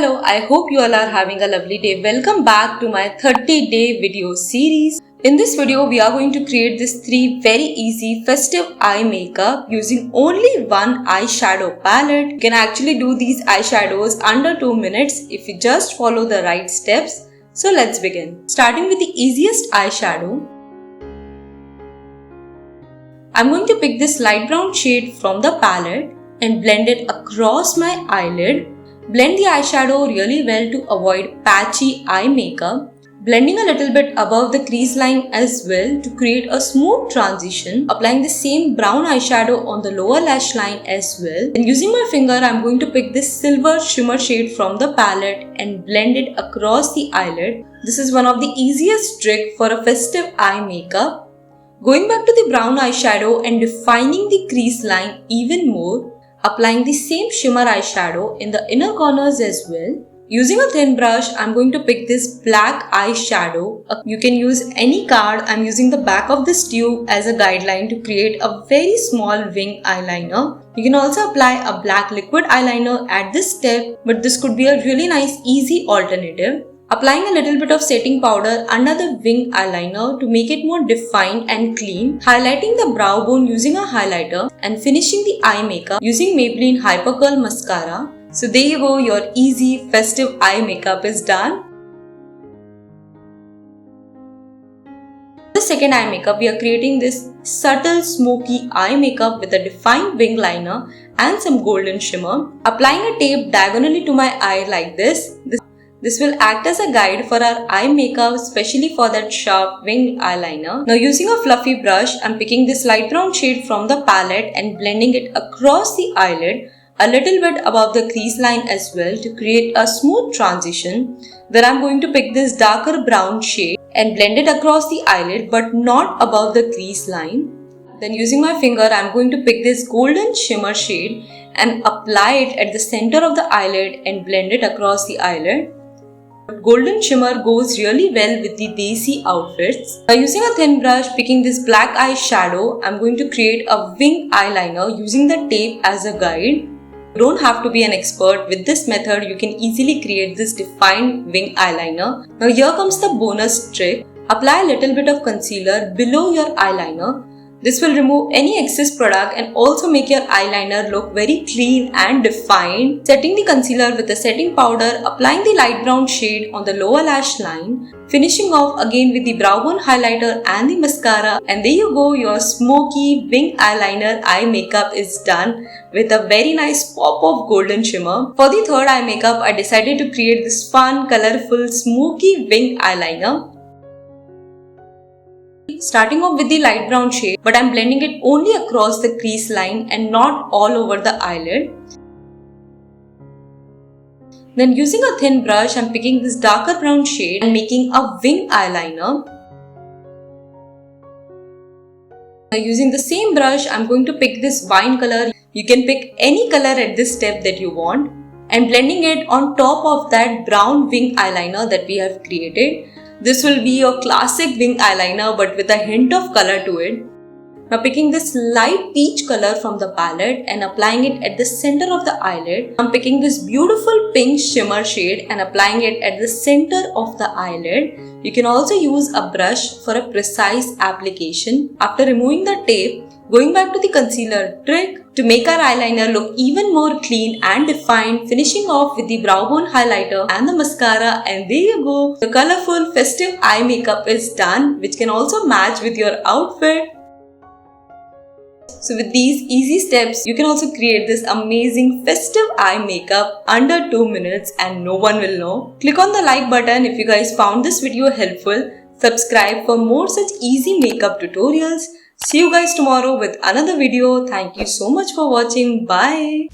Hello, I hope you all are having a lovely day. Welcome back to my 30-day video series. In this video, we are going to create these 3 very easy festive eye makeup using only one eyeshadow palette. You can actually do these eyeshadows under 2 minutes if you just follow the right steps. So let's begin. Starting with the easiest eyeshadow, I'm going to pick this light brown shade from the palette and blend it across my eyelid. Blend the eyeshadow really well to avoid patchy eye makeup. Blending a little bit above the crease line as well to create a smooth transition. Applying the same brown eyeshadow on the lower lash line as well. And using my finger, I'm going to pick this silver shimmer shade from the palette and blend it across the eyelid. This is one of the easiest tricks for a festive eye makeup. Going back to the brown eyeshadow and defining the crease line even more. Applying the same shimmer eyeshadow in the inner corners as well. Using a thin brush, I'm going to pick this black eyeshadow. You can use any card. I'm using the back of this tube as a guideline to create a very small wing eyeliner. You can also apply a black liquid eyeliner at this step, but this could be a really nice easy alternative. Applying a little bit of setting powder under the wing eyeliner to make it more defined and clean. Highlighting the brow bone using a highlighter and finishing the eye makeup using Maybelline Hyper Curl Mascara. So there you go, your easy festive eye makeup is done. For the second eye makeup, we are creating this subtle smoky eye makeup with a defined wing liner and some golden shimmer. Applying a tape diagonally to my eye like this. This will act as a guide for our eye makeup, especially for that sharp wing eyeliner. Now using a fluffy brush, I'm picking this light brown shade from the palette and blending it across the eyelid, a little bit above the crease line as well to create a smooth transition. Then I'm going to pick this darker brown shade and blend it across the eyelid but not above the crease line. Then using my finger, I'm going to pick this golden shimmer shade and apply it at the center of the eyelid and blend it across the eyelid. Golden shimmer goes really well with the desi outfits. Now using a thin brush, picking this black eyeshadow, I'm going to create a wing eyeliner using the tape as a guide. You don't have to be an expert. With this method, you can easily create this defined wing eyeliner. Now here comes the bonus trick. Apply a little bit of concealer below your eyeliner. This will remove any excess product and also make your eyeliner look very clean and defined. Setting the concealer with a setting powder, applying the light brown shade on the lower lash line, finishing off again with the brow bone highlighter and the mascara, and there you go, your smoky wing eyeliner eye makeup is done with a very nice pop of golden shimmer. For the third eye makeup, I decided to create this fun, colorful, smoky wing eyeliner. Starting off with the light brown shade, but I'm blending it only across the crease line and not all over the eyelid. Then using a thin brush, I'm picking this darker brown shade and making a wing eyeliner. Now using the same brush, I'm going to pick this wine color. You can pick any color at this step that you want and blending it on top of that brown wing eyeliner that we have created. This will be your classic wing eyeliner but with a hint of color to it. Now picking this light peach color from the palette and applying it at the center of the eyelid. I'm picking this beautiful pink shimmer shade and applying it at the center of the eyelid. You can also use a brush for a precise application. After removing the tape, going back to the concealer trick to make our eyeliner look even more clean and defined, finishing off with the brow bone highlighter and the mascara, and there you go. The colorful festive eye makeup is done, which can also match with your outfit. So with these easy steps, you can also create this amazing festive eye makeup under 2 minutes and no one will know. Click on the like button if you guys found this video helpful. Subscribe for more such easy makeup tutorials. See you guys tomorrow with another video. Thank you so much for watching. Bye.